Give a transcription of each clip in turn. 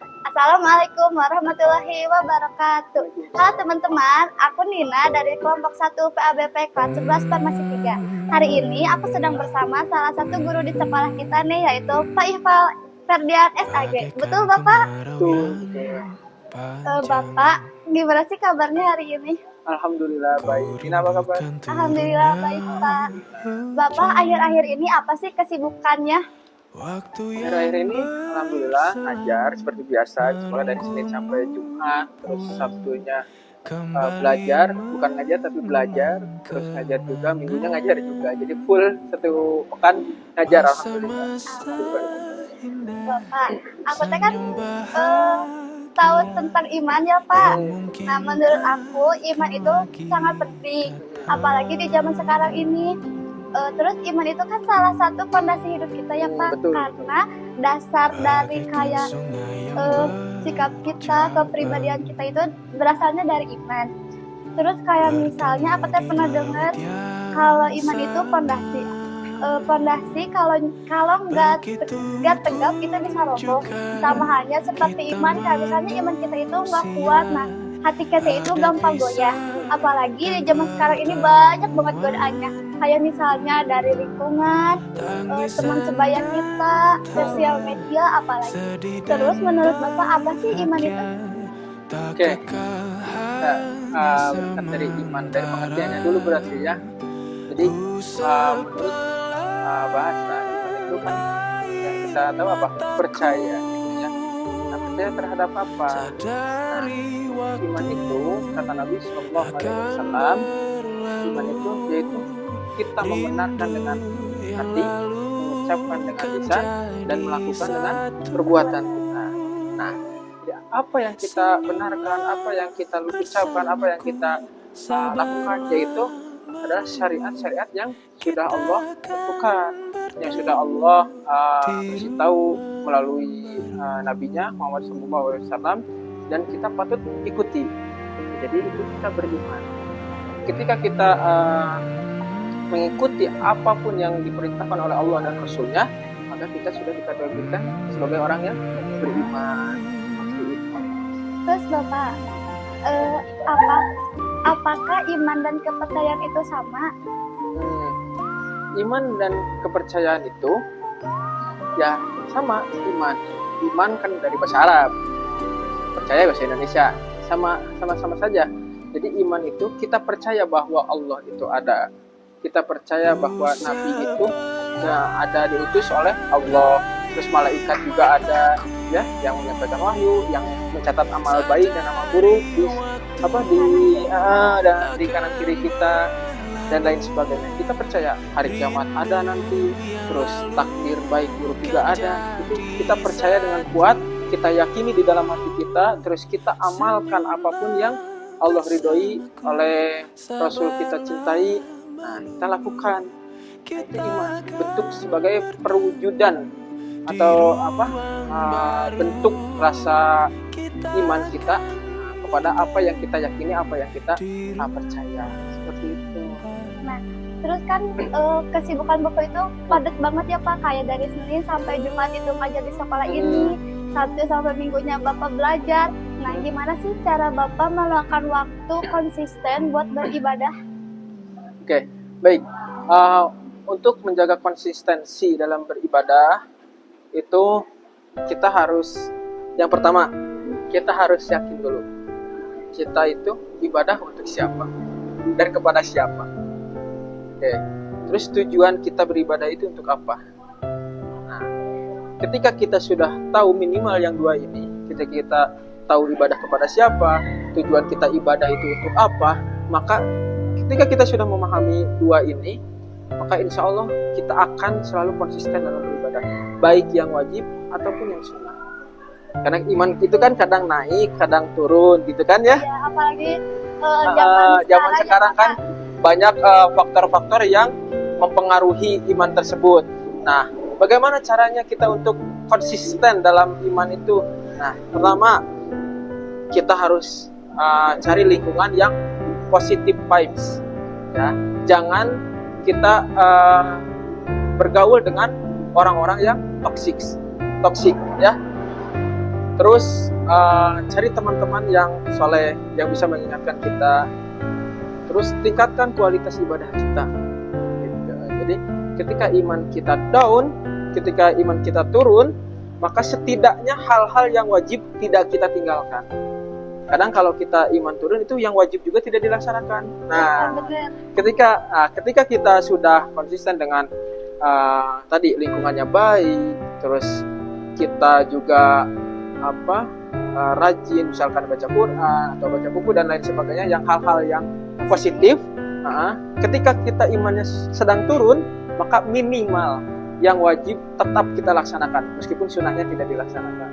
Assalamualaikum warahmatullahi wabarakatuh. Halo teman-teman, aku Nina dari kelompok 1 PABP kelas 11 Farmasi 3. Hari ini aku sedang bersama salah satu guru di sekolah kita nih, yaitu Pak Ival Ferdian SAG. Betul Bapak? Betul. Bapak, gimana sih kabarnya hari ini? Alhamdulillah baik. Nina apa kabar? Alhamdulillah baik Pak. Bapak, akhir-akhir ini apa sih kesibukannya? Akhir-akhir ini alhamdulillah ngajar seperti biasa, sekolah dari Senin sampai Jumat, terus Sabtunya belajar, bukan ngajar tapi belajar, terus ngajar juga, minggunya ngajar juga, jadi full satu pekan ngajar alhamdulillah. Bapak, aku teh kan tahu tentang iman ya Pak. Nah, menurut aku iman itu sangat penting, apalagi di zaman sekarang ini. Terus iman itu kan salah satu fondasi hidup kita ya Pak, Betul. karena dasar dari kayak sikap kita, kepribadian kita itu berasalnya dari iman. Terus kayak misalnya aku teh pernah dengar kalau iman itu fondasi kalau nggak tegap kita bisa roboh. Sama halnya seperti iman, kayak misalnya iman kita itu nggak kuat, nah hati kita itu gampang goyah. Apalagi di zaman sekarang ini banyak banget godaannya, kayak misalnya dari lingkungan, teman sebaya kita, sosial media, apalagi. Terus menurut Bapak apa sih iman itu? Oke, berangkat dari iman, dari pengertiannya dulu berarti ya. Jadi menurut bahasa iman itu kan yang kita tahu apa? Percaya gitu ya. Nah, percaya terhadap apa? Nah, iman itu kata Nabi Sallallahu Alaihi Wasallam, iman itu yaitu kita membenarkan dengan hati, mengucapkan dengan lisan, dan melakukan dengan perbuatan kita. Nah, apa yang kita benarkan, apa yang kita ucapkan, apa yang kita lakukan, yaitu adalah syariat-syariat yang sudah Allah tentukan, yang sudah Allah kasih tahu melalui nabinya Muhammad SAW, dan kita patut ikuti. Jadi itu kita beriman. Ketika kita mengikuti apapun yang diperintahkan oleh Allah dan Rasulnya, maka kita sudah dikategorikan sebagai orang yang beriman. Terus Bapak, apakah iman dan kepercayaan itu sama? Iman dan kepercayaan itu ya sama. Iman kan dari bahasa Arab, percaya bahasa Indonesia, sama saja. Jadi iman itu kita percaya bahwa Allah itu ada, kita percaya bahwa Nabi itu ada diutus oleh Allah, terus malaikat juga ada ya yang menyampaikan wahyu, yang mencatat amal baik dan amal buruk di kanan kiri kita dan lain sebagainya. Kita percaya hari kiamat ada nanti, terus takdir baik buruk juga ada. Itu kita percaya dengan kuat, kita yakini di dalam hati kita, terus kita amalkan apapun yang Allah ridhoi, oleh Rasul kita cintai. Nah, kita lakukan. Itu iman, bentuk sebagai perwujudan atau bentuk rasa iman kita kepada apa yang kita yakini, apa yang kita percaya, seperti itu. Nah, terus kan kesibukan Bapak itu padat banget ya Pak, kayak dari Senin sampai Jumat itu ngajar di sekolah ini, Sabtu sampai Minggunya Bapak belajar. Nah, gimana sih cara Bapak meluangkan waktu konsisten buat beribadah? Oke, baik. Untuk menjaga konsistensi dalam beribadah itu kita harus, yang pertama, kita harus yakin dulu kita itu ibadah untuk siapa dan kepada siapa. Oke. Terus tujuan kita beribadah itu untuk apa? Nah, ketika kita sudah tahu minimal yang dua ini, kita tahu ibadah kepada siapa, tujuan kita ibadah itu untuk apa, maka ketika kita sudah memahami dua ini, maka insya Allah kita akan selalu konsisten dalam beribadah, baik yang wajib ataupun yang sunnah. Karena iman itu kan kadang naik, kadang turun, gitu kan ya? Ya, apalagi zaman sekarang kan banyak faktor-faktor yang mempengaruhi iman tersebut. Nah, bagaimana caranya kita untuk konsisten dalam iman itu? Nah, pertama, kita harus cari lingkungan yang positive vibes. Ya, jangan kita bergaul dengan orang-orang yang toksik, ya. Terus cari teman-teman yang soleh, yang bisa mengingatkan kita. Terus tingkatkan kualitas ibadah kita. Gitu. Jadi ketika iman kita down, ketika iman kita turun, maka setidaknya hal-hal yang wajib tidak kita tinggalkan. Kadang kalau kita iman turun itu yang wajib juga tidak dilaksanakan. Nah, ketika kita sudah konsisten dengan tadi lingkungannya baik, terus kita juga rajin misalkan baca Quran atau baca buku dan lain sebagainya, yang hal-hal yang positif. Ketika kita imannya sedang turun, maka minimal yang wajib tetap kita laksanakan meskipun sunnahnya tidak dilaksanakan.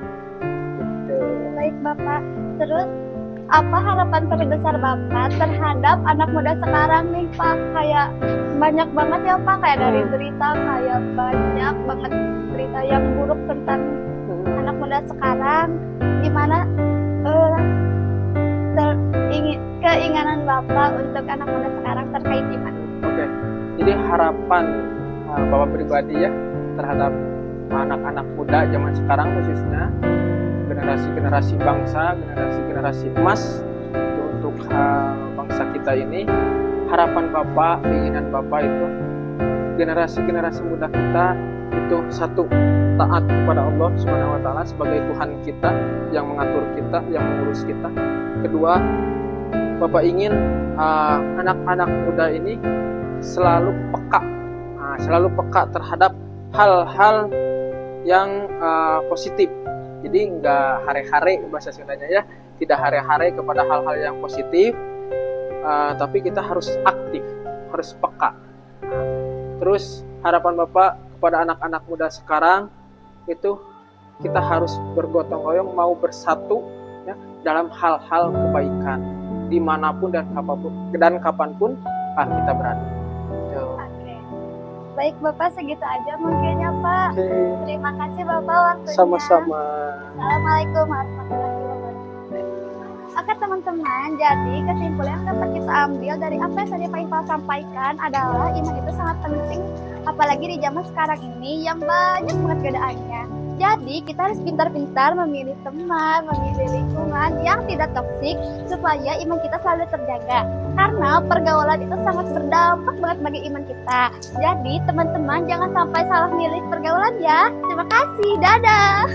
Gitu. Baik Bapak, terus apa harapan terbesar Bapak terhadap anak muda sekarang nih Pak? Kayak banyak banget ya Pak, kayak dari berita kayak banyak banget berita yang buruk tentang anak muda sekarang. Gimana keinginan Bapak untuk anak muda sekarang terkait iman? Oke, jadi harapan Bapak pribadi ya terhadap anak-anak muda zaman sekarang, khususnya generasi-generasi bangsa, generasi-generasi emas untuk bangsa kita ini. Harapan Bapak, keinginan Bapak itu generasi-generasi muda kita itu satu, taat kepada Allah Subhanahu wa taala sebagai Tuhan kita yang mengatur kita, yang mengurus kita. Kedua, Bapak ingin anak-anak muda ini selalu peka terhadap hal-hal yang positif. Jadi nggak hare-hare bahasa Sundanya ya, tidak hare-hare kepada hal-hal yang positif, tapi kita harus aktif, harus peka. Terus harapan Bapak kepada anak-anak muda sekarang itu kita harus bergotong royong, mau bersatu ya, dalam hal-hal kebaikan dimanapun dan kapanpun kita berada. Oke. Baik Bapak, segitu aja mungkin ya Pak. Terima kasih Bapak waktunya. Sama-sama. Assalamualaikum warahmatullahi wabarakatuh. Oke teman-teman, jadi kesimpulan yang dapat kita ambil dari apa yang tadi Pak Iqbal sampaikan adalah iman itu sangat penting, apalagi di zaman sekarang ini yang banyak banget godaannya. Jadi kita harus pintar-pintar memilih teman, memilih lingkungan yang tidak toksik supaya iman kita selalu terjaga. Karena pergaulan itu sangat berdampak banget bagi iman kita. Jadi teman-teman jangan sampai salah milih pergaulan ya. Terima kasih, dadah.